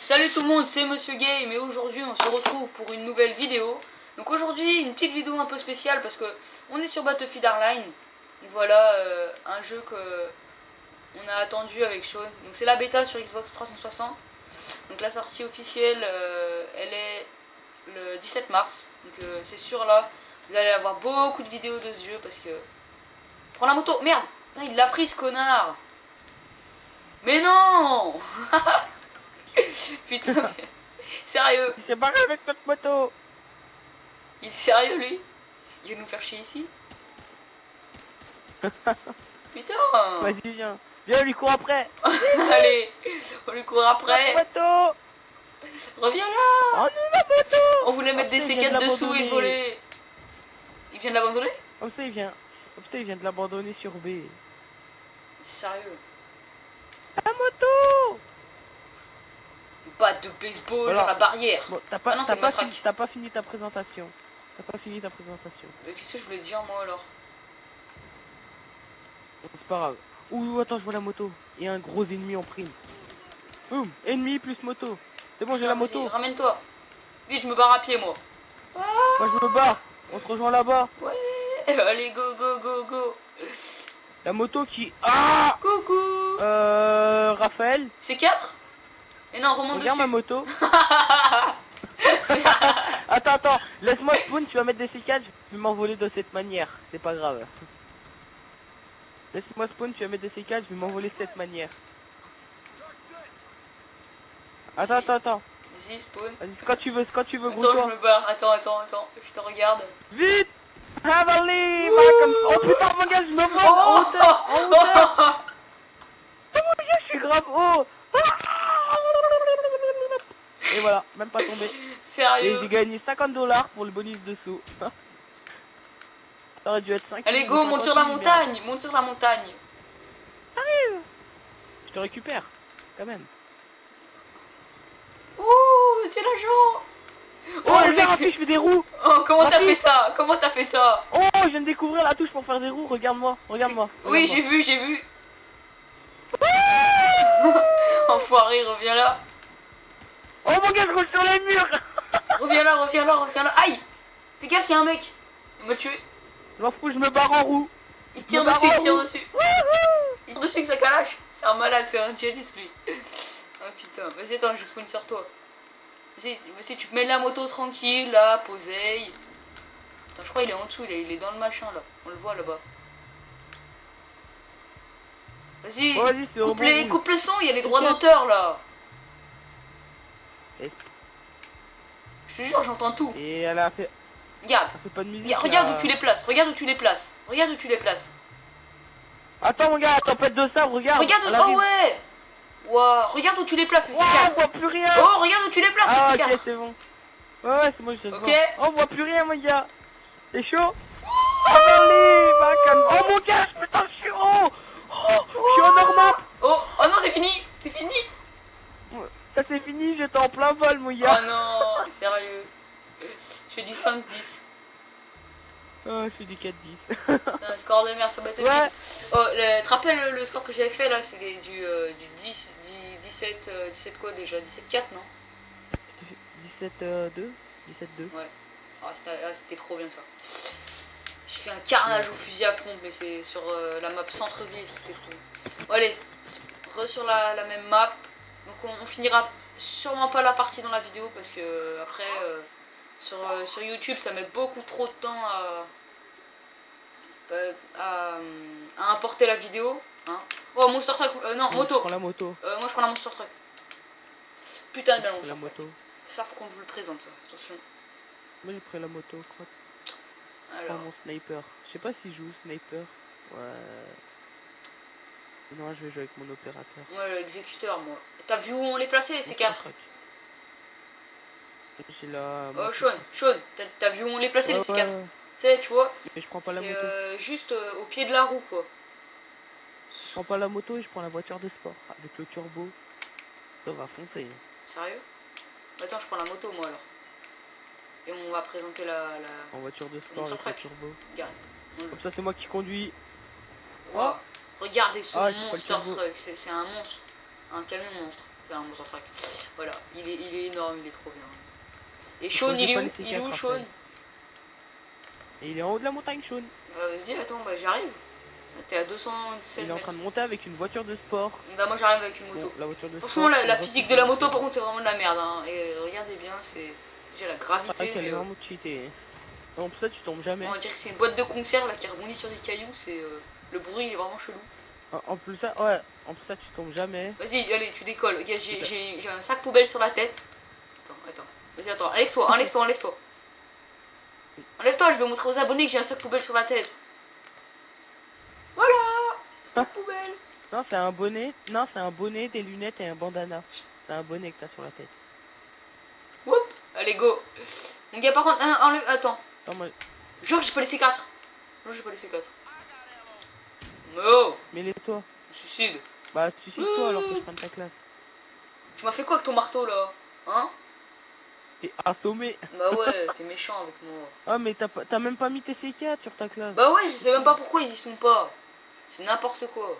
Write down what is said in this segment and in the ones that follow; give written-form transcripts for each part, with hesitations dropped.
Salut tout le monde, c'est Monsieur Game et aujourd'hui on se retrouve pour une nouvelle vidéo. Donc aujourd'hui une petite vidéo un peu spéciale parce que on est sur Battlefield Hardline. Donc voilà un jeu que on a attendu avec Sean. Donc c'est la bêta sur Xbox 360. Donc la sortie officielle elle est le 17 mars. Donc c'est sûr là vous allez avoir beaucoup de vidéos de ce jeu parce que... Prends la moto, merde. Putain, il l'a pris ce connard. Mais non. Putain, mais... sérieux. Il s'est barré avec notre moto. Il est sérieux lui? Il va nous faire chier ici? Putain. Vas-y viens. Viens, on lui court après. Allez, on lui court après. Notre moto. Reviens là. Oh non, la moto. On voulait mettre des C4 dessous et voler. Il vient de l'abandonner? Comme ça il vient. Comme ça il vient de l'abandonner sur B. Sérieux. La moto. Batte de baseball Alors, dans la barrière. Bon, t'as Ah non, c'est pas matraque. fini ta présentation. T'as pas fini ta présentation. Mais qu'est-ce que je voulais dire moi alors? C'est pas grave. Ouh, attends, je vois la moto. Il y a un gros ennemi en prime. Boum, ennemi plus moto. C'est bon, j'ai la moto. Ramène-toi. Vite, je me barre à pied moi. Moi je me barre. On se rejoint là-bas. Ouais, allez, go, go, go, go. La moto qui... Ah. Coucou. Raphaël. C'est 4. Et non, remonte Regarde ma dessus. moto. Attends, laisse-moi spawn, tu vas mettre des C4, je vais m'envoler de cette manière, c'est pas grave. Laisse-moi spawn, tu vas mettre des C4, je vais m'envoler de cette manière. Attends. Vas-y, spawn. Vas-y, quand tu veux, Attends, je gros me barre. Attends. Je te regarde. Vite. Havali, oh putain, mon gars, je me vois en hauteur. Oh mon gars, je suis grave haut. Et voilà, même pas tombé. Et Sérieux. j'ai gagné 50 $ pour le bonus de saut. Ça aurait dû être 5. Allez, go, monte sur la montagne. Monte sur la montagne. Arrive. Je te récupère, quand même. Ouh, c'est l'agent. Oh, le mec, je fais des roues. Oh, comment t'as fait ça? Comment t'as fait ça? Oh, je viens de découvrir la touche pour faire des roues. Regarde-moi. Oui, j'ai vu. Enfoiré, reviens là. Oh mon gars, je roule sur les murs. Reviens là. Aïe. Fais gaffe, y'a un mec. Il m'a tué. Je m'en fous, je me barre en roue. Il tire dessus. Il tire dessus avec sa calache. C'est un malade, c'est un djihadiste lui. Oh putain, vas-y, attends, je spawn sur toi. Vas-y, tu te mets la moto tranquille là, posez. Attends, je crois qu'il est en dessous, il est dans le machin là. On le voit là-bas. Vas-y, coupe le son, il y a les droits d'auteur là. Et... Je te jure, j'entends tout. Et elle a fait... Regarde. Elle fait pas de musique. Regarde où tu les places. Regarde où tu les places. Attends mon gars, tempête de sabre, regarde. Oh ouais. Wow. Regarde où tu les places, les C4. On voit plus rien. Oh, regarde où tu les places, les C4. Ok, c'est bon. Ouais, c'est moi, je sais. Ok. On voit plus rien, mon gars. C'est chaud. Oh mon gars, putain, je suis haut. Je suis en normal. Oh non, c'est fini. Ça c'est fini, j'étais en plein vol, mon gars. Oh non, sérieux. Je fais du 5-10. Oh, je fais du 4-10. Un score de merde sur Battlefield. Ouais. Oh, tu te rappelles le score que j'avais fait là? C'est du 17 quoi déjà? 17-4 non? 17-2. Ouais. Ah, c'était trop bien ça. J'ai fait un carnage au fusil à pompe, mais c'est sur la map centre-ville, c'était trop bien. Bon, allez, sur la même map. Donc on finira sûrement pas la partie dans la vidéo parce que après sur YouTube ça met beaucoup trop de temps à importer la vidéo. Hein. Oh, Monster Truck, non, moto. Je prends la moto. Moi je prends la Monster Truck. Putain de belle Monster La Truck. moto. Ça faut qu'on vous le présente ça, attention. Moi j'ai pris la moto, crois. Alors. Mon sniper. Je sais pas si je joue sniper. Ouais. Non, je vais jouer avec mon opérateur. Moi l'exécuteur moi. T'as vu où on les plaçait les C4? J'ai la... Oh Sean, t'as vu où on les plaçait les C4? Ouais. C'est, tu vois, Mais je prends pas la moto. c'est juste au pied de la roue quoi. Je prends pas la moto et je prends la voiture de sport. Avec le turbo. Ça va foncer. Sérieux? Attends, je prends la moto moi alors. Et on va présenter En voiture de sport avec le turbo. Regarde. Comme ça c'est moi qui conduis. Wow. Regardez ce Ah, Monster Truck, c'est un monstre. Un camion monstre. Enfin, un monster truck. Voilà, il est énorme, il est trop bien. Et Sean, Moi, j'ai il est pas où? laissé Il est où, quatre, Sean? Raphaël. Et il est en haut de la montagne, Sean. Vas-y, attends, bah j'arrive. T'es à Il 216 est en mètres. train de monter avec une voiture de sport. Bah moi j'arrive avec une moto. Bon, la voiture de Franchement, sport. c'est la le physique refus de la du moto, sol. par contre, c'est vraiment de la merde. Hein. Et regardez bien, c'est déjà la C'est gravité. vrai qu'elle Mais, est vraiment cheatée. Non, pour ça, tu tombes jamais. on va dire que c'est une boîte de conserve là qui rebondit sur des cailloux. C'est le bruit, il est vraiment chelou. En plus, ça, ouais. En plus, ça, tu tombes jamais. Vas-y, allez, tu décolles. Regarde, j'ai un sac poubelle sur la tête. Attends. Vas-y, attends. Enlève-toi, enlève-toi, enlève-toi. Enlève-toi, je vais montrer aux abonnés que j'ai un sac poubelle sur la tête. Voilà, sac poubelle. Non, c'est un bonnet. Non, c'est un bonnet, des lunettes et un bandana. C'est un bonnet que t'as sur la tête. Whoop. Allez, go. Mon gars, par contre, enlève. Attends. Non, moi... Genre, j'ai pas les C4. Genre, j'ai pas les C4. Oh, Mais toi. suicide. Bah, suicide-toi alors que je prends ta classe. Tu m'as fait quoi avec ton marteau là? Hein? T'es assommé. Bah ouais, t'es méchant avec moi. Ah, mais t'as même pas mis tes C4 sur ta classe. Bah ouais, je sais même pas pourquoi ils y sont pas. C'est n'importe quoi.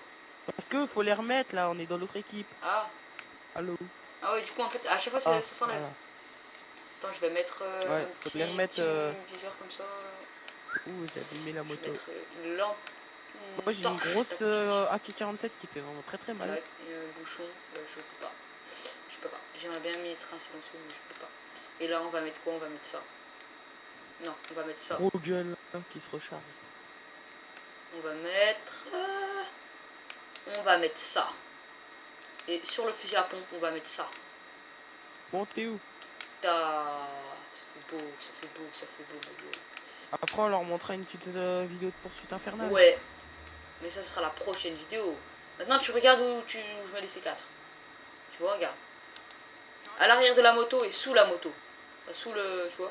Parce que faut les remettre là, on est dans l'autre équipe. Ah. Allô. Ah ouais, du coup, en fait, à chaque fois, ça s'enlève. Voilà. Attends, je vais mettre Ouais, un faut petit, les remettre, viseur comme ça. Ouh, j'ai abîmé la Je vais moto. mettre une lampe. Moi j'ai une grosse AK-47 qui fait vraiment très mal. Voilà, et un bouchon, je peux pas. Je peux pas. J'aimerais bien mettre un silencieux, mais je peux pas. Et là, on va mettre quoi? On va mettre ça. Non, on va mettre ça. Gros gun là, qui se recharge. On va mettre... on va mettre ça. Et sur le fusil à pompe, on va mettre ça. Bon, t'es où? Ça fait beau, ça fait beau, ça fait beau, beau. Après on leur montrera une petite vidéo de poursuite infernale. Ouais. Mais ça, ce sera la prochaine vidéo. Maintenant, tu regardes où je mets les C4. Tu vois, regarde. À l'arrière de la moto et sous la moto. Enfin, sous le... Tu vois.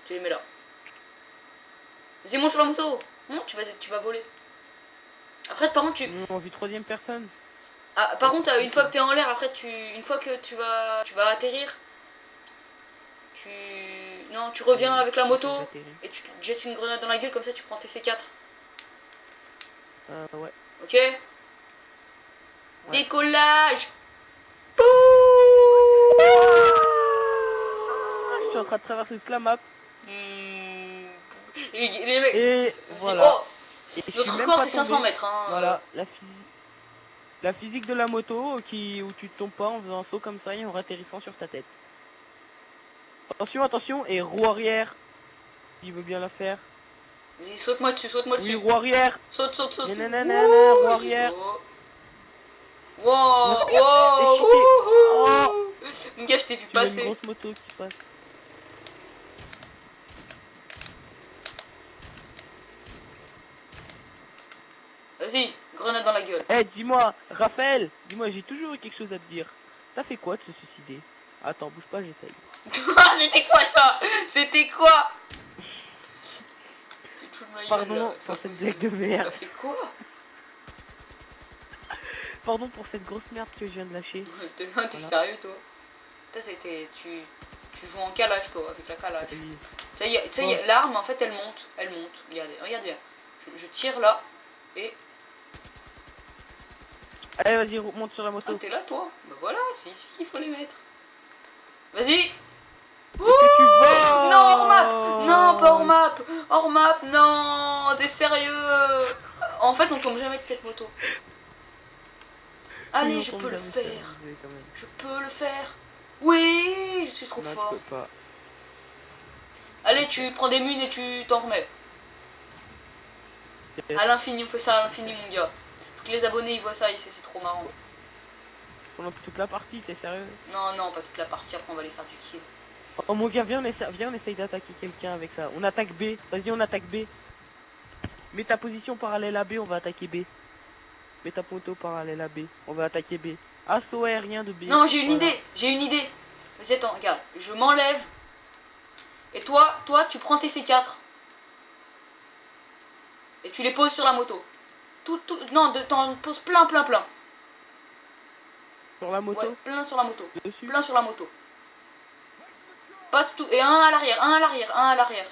Tu les mets là. Vas-y, monte sur la moto. Monte, tu vas voler. Après, par contre, tu... En vue troisième personne. Ah, par contre, une fois que t'es en l'air, après, une fois que tu vas atterrir, non, tu reviens avec la moto et tu te jettes une grenade dans la gueule, comme ça tu prends tes C4. Ouais. Ok. Ouais. Décollage. Pouh. Je suis en train de traverser toute la map. Les mecs... Et voilà. Oh, notre record c'est 500 mètres. Hein, voilà, la physique de la moto où tu te tombes pas en faisant un saut comme ça et en atterrissant sur ta tête. Attention, attention, et roue arrière. Il veut bien la faire. Vas-y, saute-moi dessus, saute-moi dessus. Oui, roue arrière. Saute. Nanana, roue arrière. Wow, Oh. Mon gars, je t'ai vu Tu passer. une grosse moto qui passe. Vas-y, grenade dans la gueule. Eh, dis-moi, Raphaël, dis-moi, j'ai toujours eu quelque chose à te dire. Ça fait quoi de se suicider? Attends, bouge pas, j'essaye. C'était quoi ça? C'était quoi? Tu te fous de ma gueule, Pardon là, pour cette blague de merde. T'as fait quoi? Pardon pour cette grosse merde que je viens de lâcher. T'es Voilà. sérieux, toi? Tu joues en calage, toi, avec la calage. Oui. Tu sais, l'arme, en fait, elle monte. Regarde bien. Je tire là, et... Allez, vas-y, monte sur la moto. Ah, t'es là, toi? Bah voilà, c'est ici qu'il faut les mettre. Vas-y. Que tu vas. Non, hors map. Non, pas hors map. Hors map, non. T'es sérieux? En fait, on tombe jamais de cette moto. Allez, je peux le faire. Je peux le faire. Oui, je suis trop fort. Je peux pas. Allez, tu prends des munes et tu t'en remets. À l'infini, on fait ça à l'infini, mon gars. Faut que les abonnés ils voient ça, c'est trop marrant. Pendant toute la partie, t'es sérieux? Non, pas toute la partie, après on va aller faire du kill. Oh mon gars, viens, on essaye d'attaquer quelqu'un avec ça. On attaque B. Vas-y, on attaque B. Mets ta position parallèle à B, on va attaquer B. Mets ta poteau parallèle à B, on va attaquer B. Assaut aérien de B. Non, j'ai une idée, Vas-y, attends, regarde, je m'enlève. Et toi, tu prends tes C4. Et tu les poses sur la moto. Non, t'en poses plein. Sur la moto? Ouais, plein sur la moto. Dessus? Plein sur la moto. Pas tout. Et un à l'arrière,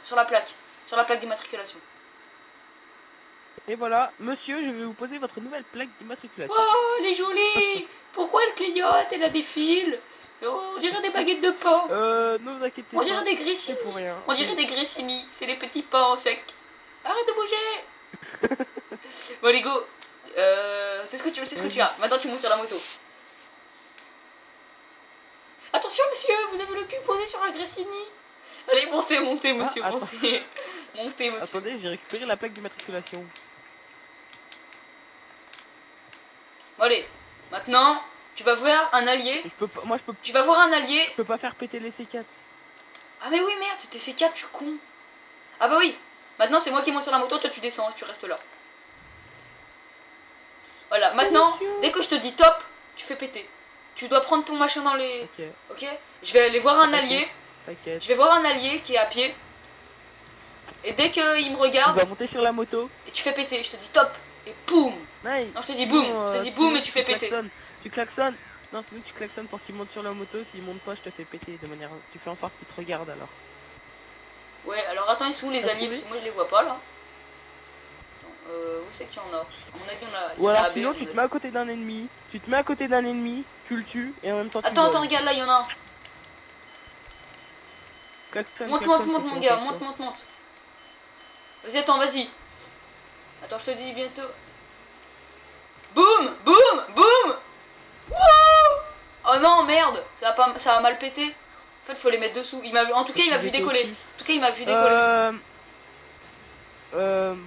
sur la plaque. Sur la plaque d'immatriculation. Et voilà, monsieur, je vais vous poser votre nouvelle plaque d'immatriculation. Oh, elle est jolie. Pourquoi elle clignote? Elle a des fils. Oh, on dirait des baguettes de pain. Ne vous inquiétez On pas. dirait des C'est grissini. pour rien. On dirait des grissini. C'est les petits pains en sec. Arrête de bouger. Bon, les go. C'est ce que tu as. Maintenant, tu montes sur la moto. Attention, monsieur, vous avez le cul posé sur un grissini. Allez, montez, monsieur, attends. montez. Montez, monsieur. Attendez, j'ai récupéré la plaque d'immatriculation. Bon, allez. Maintenant, tu vas voir un allié. Tu vas voir un allié. Je peux pas faire péter les C4. Ah, mais oui, merde, c'était C4, tu con. Ah, bah oui. Maintenant, c'est moi qui monte sur la moto, toi, tu descends et tu restes là. Voilà, maintenant, dès que je te dis top, tu fais péter. Tu dois prendre ton machin dans les... Ok. Je vais aller voir un allié. Je vais voir un allié qui est à pied. Et dès qu'il me regarde... Tu vas monter sur la moto. Et tu fais péter. Je te dis top. Et boum. Ouais. Non, je te dis boum. Je te dis boum et tu fais péter. Tu klaxonnes. Non, sinon tu klaxonnes pour qu'il monte sur la moto. S'il monte pas, je te fais péter de manière... Tu fais en sorte qu'il te regarde alors. Ouais, alors attends, ils sont où les alliés? Parce que moi, je les vois pas, là. Où c'est qu'il y en a? À mon avis, Ou alors sinon tu te mets à côté d'un ennemi, tu le tues et en même temps tu Attends, regarde là, il y en a un. Monte mon gars, monte. Vas-y, attends, vas-y. Attends, je te dis bientôt. Boum. Wouh. Oh non, merde, ça a mal pété. En fait, faut les mettre dessous. En tout cas, il m'a vu décoller.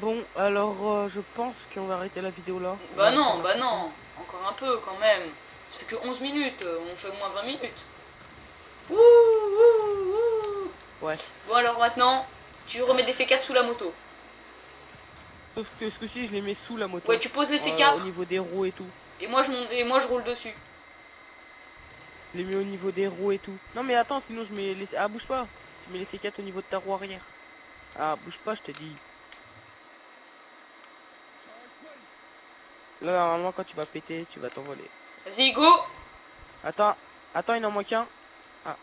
Bon, alors je pense qu'on va arrêter la vidéo là. Bah non. Encore un peu quand même. Ça fait que 11 minutes. On fait au moins 20 minutes. Wouh. Ouais. Bon, alors maintenant, tu remets des C4 sous la moto. Sauf que ce coup-ci, je les mets sous la moto. Ouais, tu poses les C4. Au niveau des roues et tout. Et moi, je roule dessus. Je les mets au niveau des roues et tout. Non, mais attends, sinon je mets les... Ah, bouge pas. Tu mets les C4 au niveau de ta roue arrière. Ah, bouge pas, je te dis. Là, normalement, quand tu vas péter, tu vas t'envoler. Vas-y, go. Attends, il en manque un. Ah.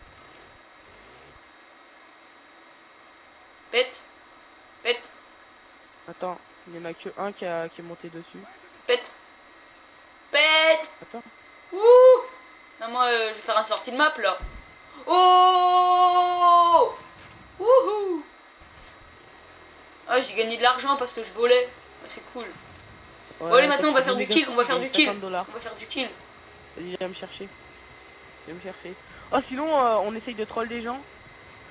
Pète. Attends, il y en a que un qui est monté dessus. Pète. Attends. Ouh. Non, moi, je vais faire un sortie de map, là. Oh. Wouhou. Ah, j'ai gagné de l'argent parce que je volais. Ah, c'est cool. Ouais, bon, allez, maintenant, on va faire du kill. On va faire du kill. Vas-y, viens me chercher. Oh, sinon, on essaye de troll des gens.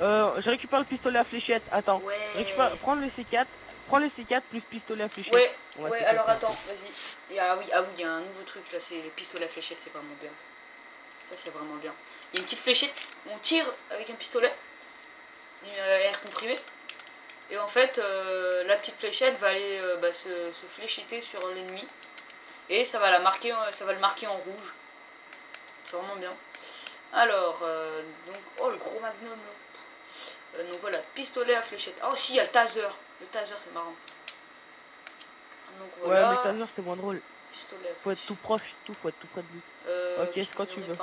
Je récupère le pistolet à fléchette. Attends. Ouais. Prends le C4. Prends le C4 plus pistolet à fléchette. Ouais, alors attends, vas-y. Ah oui, il y a un nouveau truc là, c'est les pistolets à fléchette, c'est vraiment bien. Ça, c'est vraiment bien. Il y a une petite fléchette, on tire avec un pistolet, air comprimé. Et en fait, la petite fléchette va aller se fléchetter sur l'ennemi. Et ça va le marquer en rouge. C'est vraiment bien. Alors, donc, oh le gros magnum là. Donc voilà, pistolet à fléchette. Oh si, il y a le taser. Le taser, c'est marrant. Donc voilà. Ouais, mais taser, c'est moins drôle. Pistolet à faut être tout proche, faut être tout près de lui. Ok, c'est quand tu veux.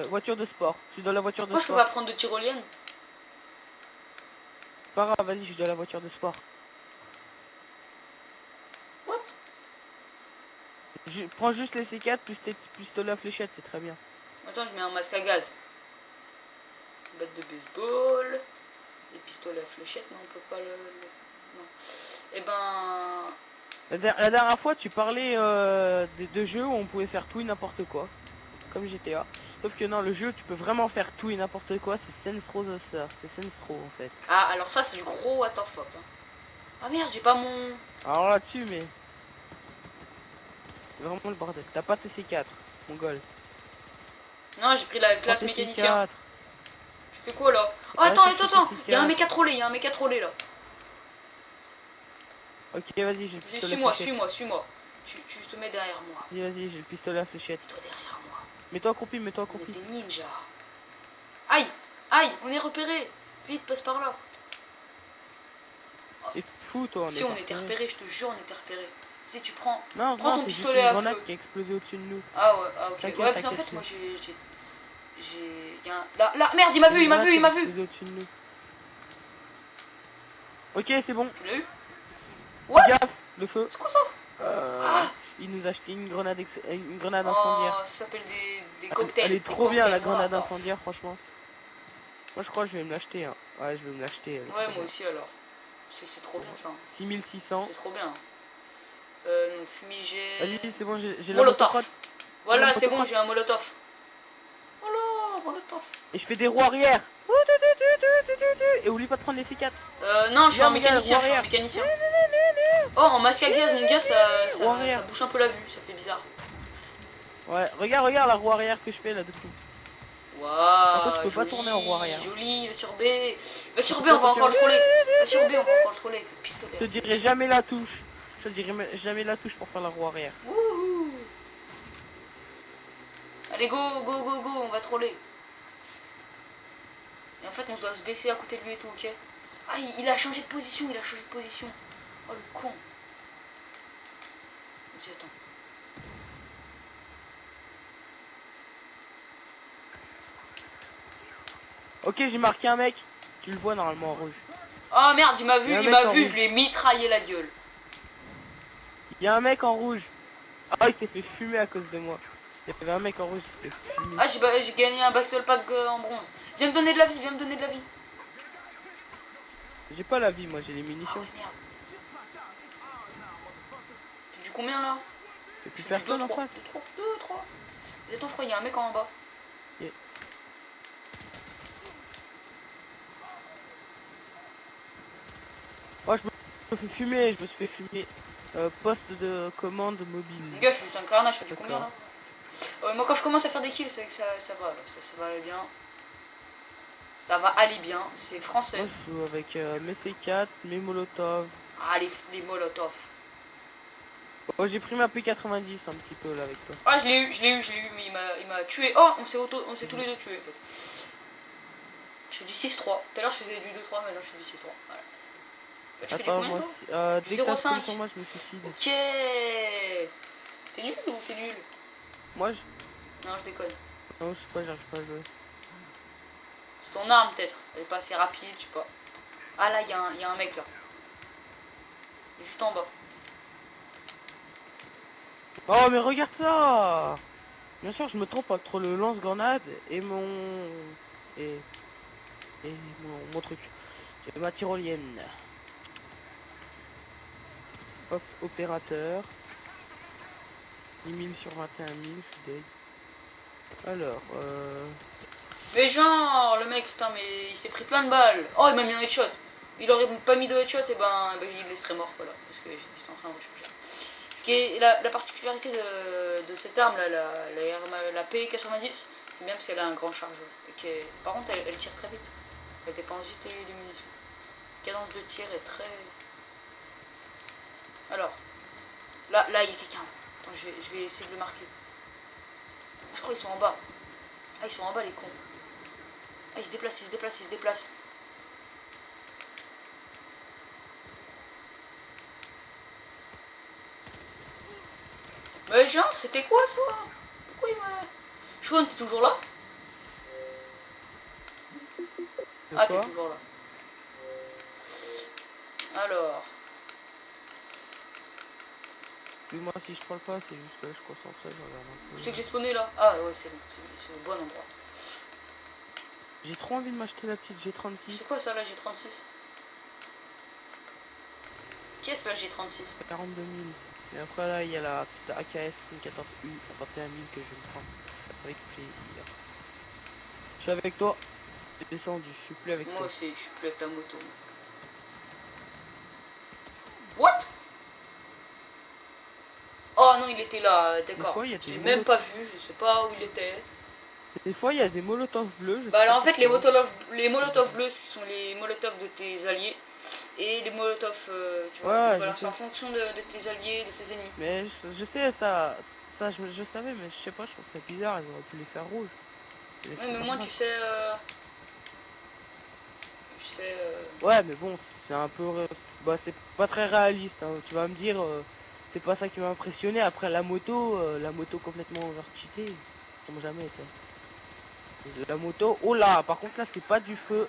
Voiture de sport. Je suis dans la voiture de sport. Pourquoi je peux pas prendre de tyrolienne? Pas grave, vas-y, je suis dans la voiture de sport. What? Je prends juste les C4 plus tes pistolets à fléchette, c'est très bien. Attends, je mets un masque à gaz. Batte de baseball. Les pistolets à fléchette, non, on peut pas non. Et ben... La dernière fois, tu parlais de jeux où on pouvait faire tout et n'importe quoi. Comme GTA. Sauf que non, le jeu, tu peux vraiment faire tout et n'importe quoi, c'est Saints Row the Third. C'est Saints Row en fait. Ah, alors ça, c'est du gros what the fuck. Hein. Ah merde, j'ai pas mon... Alors là-dessus, mais... C'est vraiment le bordel. T'as pas tes C4, mon goal. Non, j'ai pris la classe mécanicien. Tu fais quoi là? Oh, attends, il y a un mec à troller, là. Ok, vas-y, j'ai le pistolet. Suis-moi. Tu te mets derrière moi. Vas-y, j'ai le pistolet à fléchette. Mets-toi derrière moi. Mets-toi accroupi. On est des ninjas. Aïe, on est repéré. Vite, passe par là. C'est fou, toi. Si on était repéré, je te jure, on était repéré. Si tu prends, prends ton pistolet à feu. Qui a explosé au-dessus de nous. Ah ouais, ok. Ouais, parce qu'en fait, moi j'ai... Là, merde, il m'a vu. Ok, c'est bon. Tu l'as eu? What? le feu. C'est quoi ça? Il nous a acheté une grenade, une grenade Oh, incendiaire. ça s'appelle des cocktails. Elle est des trop bien la cocktails grenade Molotov. incendiaire, franchement. Moi je crois que je vais me l'acheter. Hein. Ouais, je vais me l'acheter. Ouais, moi aussi alors. C'est trop bien ça. 6600. C'est trop bien. Donc fumigène. Vas-y, c'est bon, j'ai la Molotov. motocrotte. Voilà, c'est bon, j'ai un molotov. Oh là, molotov. Et je fais des roues arrière. Et oublie pas de prendre les C4. Non, je suis un Viens, mécanicien, roue je suis un arrière. mécanicien. Oh, en masque à gaz, mon gars, Roue arrière. ça bouche un peu la vue, ça fait bizarre. Ouais, regarde la roue arrière que je fais là dessous. Waouh, contre, tu peux pas joli, tourner en roue arrière. Joli, va sur B. Va sur B, on va encore le troller. Va sur B, on va encore le troller avec le pistolet. Je te dirai jamais la touche. Je te dirai jamais la touche pour faire la roue arrière. Wouhou. Allez, go, on va troller. Et en fait, on doit se baisser à côté de lui et tout, ok? Ah, il a changé de position, Oh, le con. Vas-y, attends. Ok, j'ai marqué un mec. Tu le vois normalement en rouge. Oh merde, il m'a vu, rouge. je lui ai mitraillé la gueule. Il y a un mec en rouge. Ah, il s'est fait fumer à cause de moi. Il y avait un mec en rouge qui s'est fait fumer. Ah, j'ai gagné un battle pack en bronze. Viens me donner de la vie, J'ai pas la vie, moi j'ai les Ah munitions. ouais, merde. C'est du combien là? J'ai plus personne en face. 2, 3. Mais attends, je crois qu'il y a un mec en bas. Yeah. Oh, je me fais fumer, je me suis fait fumer. Poste de commande mobile. Les gars, je suis juste un carnage, je fais du D'accord. combien là? Moi, quand je commence à faire des kills, c'est que ça va là, ça va aller bien. Ça va aller bien, c'est français. Moi je joue avec mes C4, mes Molotov. Ah, les molotovs. Oh, j'ai pris ma P90 un petit peu là avec toi. Ah, je l'ai eu, mais il m'a tué. Oh, on s'est tous les deux tués en fait. Je fais du 6-3. Tout à l'heure, je faisais du 2-3, maintenant je fais du 6-3. Voilà. Tu fais du Attends, combien moi, toi? dès que t'as 0,5. sur moi, je me suicide. Ok. T'es nul ou t'es nul? Moi, je... Non, je déconne. Non, je sais pas, j'arrive pas à jouer. C'est ton arme peut-être. Elle est pas assez rapide, je sais pas. Ah là, il y a un mec là. Il est juste en bas. Oh, mais regarde ça! Bien sûr, je me trompe entre le lance-grenade et mon... Et mon truc. Et ma tyrolienne. Hop, opérateur. 10 000 sur 21 000, je suis deg. Alors, Mais genre, le mec, putain, mais il s'est pris plein de balles. Oh, il m'a mis un headshot. Il aurait pas mis de headshot, et ben il serait mort, voilà. Parce que j'étais en train de recharger. Ce qui est la particularité de cette arme, là, la P90, c'est bien parce qu'elle a un grand chargeur. Et par contre, elle tire très vite. Elle dépense vite les munitions. La cadence de tir est très... Alors, là, il y a quelqu'un. Attends, je vais essayer de le marquer. Je crois qu'ils sont en bas. Ah, ils sont en bas, les cons. Ah, ils se déplacent. Mais genre, c'était quoi ça? Pourquoi il m'a... Chouan, t'es toujours là? Ah, t'es toujours là. Alors... moi si je parle pas, c'est juste que je suis concentré, je regarde un Où peu. c'est que j'ai spawné là? Ah ouais, c'est bon, c'est au bon endroit. J'ai trop envie de m'acheter la petite G36. C'est quoi ça, la G36? Qu'est-ce la G36? 42 000. Et après là, il y a la petite AKS 14U à 21 000 que je vais me prendre. Avec plaisir. Je suis avec toi. J'ai descendu, je suis plus avec Moi toi. aussi, je suis plus avec la moto. What? Oh non, il était là, d'accord. Je l'ai même pas vu, je sais pas où il était. Des fois, il y a des molotovs bleus. Bah alors en fait, les molotovs bleus, ce sont les molotovs de tes alliés. Et les molotovs, tu vois, voilà, c'est en fonction de tes alliés, de tes ennemis. Mais je sais, ça je savais, mais je sais pas, je trouve ça bizarre, ils auraient pu les faire rouges. Ouais, mais au moins tu sais... Ouais, mais bon, c'est un peu... Bah, c'est pas très réaliste, hein. Tu vas me dire, c'est pas ça qui m'a impressionné. Après, la moto complètement overcheatée, ça m'a jamais été. La moto, oh là, par contre là, c'est pas du feu.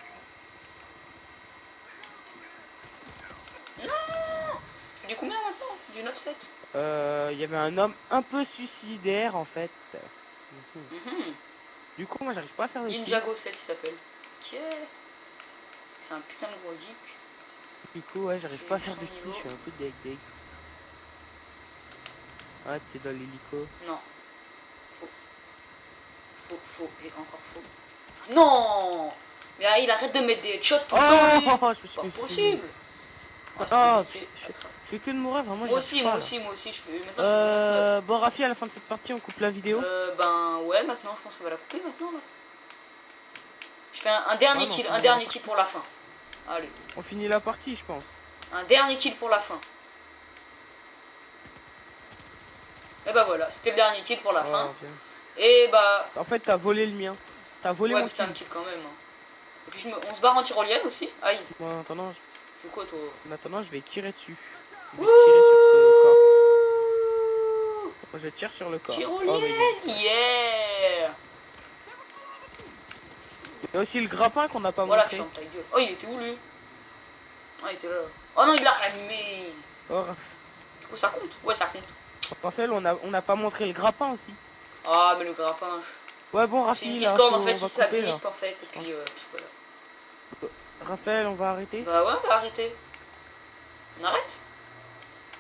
Non. Je fais du combien maintenant? du 9-7. Il y avait un homme un peu suicidaire en fait. Mhm. Du coup, moi j'arrive pas à faire le Ninjago 7 il s'appelle. Ok. C'est un putain de gros geek. Du coup, ouais, j'arrive J'ai pas à eu faire son de ski, niveau. je suis un peu deg. Ah, t'es dans l'hélico. Non. Faux et encore faux. Non. Mais il arrête de mettre des headshots tout le temps. Lui. Je me suis Pas fait possible. Ah, Ah, c'est je fais que de mourir, vraiment. moi aussi, moi aussi, je fais. Maintenant, je fais du 9-9. Bon, Rafi, à la fin de cette partie, on coupe la vidéo. Ben ouais, maintenant, je pense qu'on va la couper maintenant là. Je fais un dernier non, kill, on un va dernier la kill pour la fin. Allez, On finit la partie, je pense. un dernier kill pour la fin. Et bah voilà, c'était le dernier kill pour la fin. Bien. Et bah. En fait, t'as volé le mien. T'as volé Ouais, mon mais c'était un kill. kill quand même. Hein. Et puis on se barre en tyrolienne aussi. Aïe. Moi, en attendant, Je joue quoi toi? je vais tirer dessus. Je Wouh. vais tirer sur ce corps. Moi, je tire sur le corps. Tyrolienne, Mais yeah. il y a aussi le grappin qu'on n'a pas Voilà, montré. ferme ta gueule. Oh, il était où lui? Ah, il était là. Oh non, il l'a ramené. Oh, Du coup, ça compte? Ouais, ça compte. Raphaël, on n'a pas montré le grappin aussi. Ah, mais le grappin. Ouais, bon, C'est Rafi, une là, petite corde en on fait, va si couper, ça grippe là. en fait. Et puis voilà. Raphaël, on va arrêter. Bah ouais, on va arrêter. On arrête?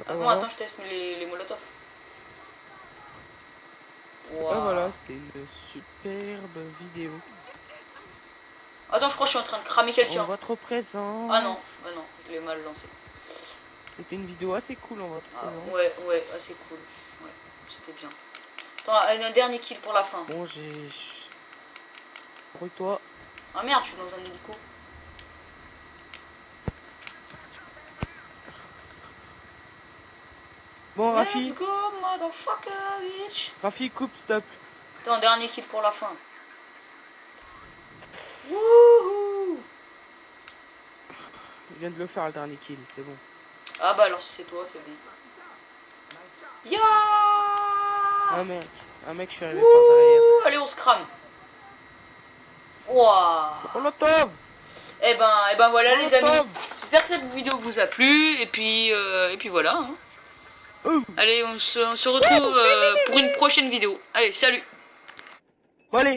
Avant, voilà. attends, je teste les molotovs. Voilà, c'était une superbe vidéo. Attends, je crois que je suis en train de cramer On quelqu'un. votre présent. Ah non, je l'ai mal lancé. C'était une vidéo assez cool en votre présent. Ouais, assez cool. Ouais, c'était bien. Attends, un dernier kill pour la fin. Bon, j'ai... Toi. Ah merde, je suis dans un hélico. Bon, Let's Rafi. go, motherfucker, bitch. Rafi, coupe, stop. Attends, dernier kill pour la fin. Wouhou. Je viens de le faire, le dernier kill, c'est bon. Ah bah alors si c'est toi, c'est bon. Ya. Un mec, je suis arrivé par derrière. Allez, on se crame. Wouah. On l'entend. Et ben voilà les amis. Stop. J'espère que cette vidéo vous a plu. Et puis voilà. Hein. Allez, on se retrouve pour une prochaine vidéo. Allez, salut. Bon, allez.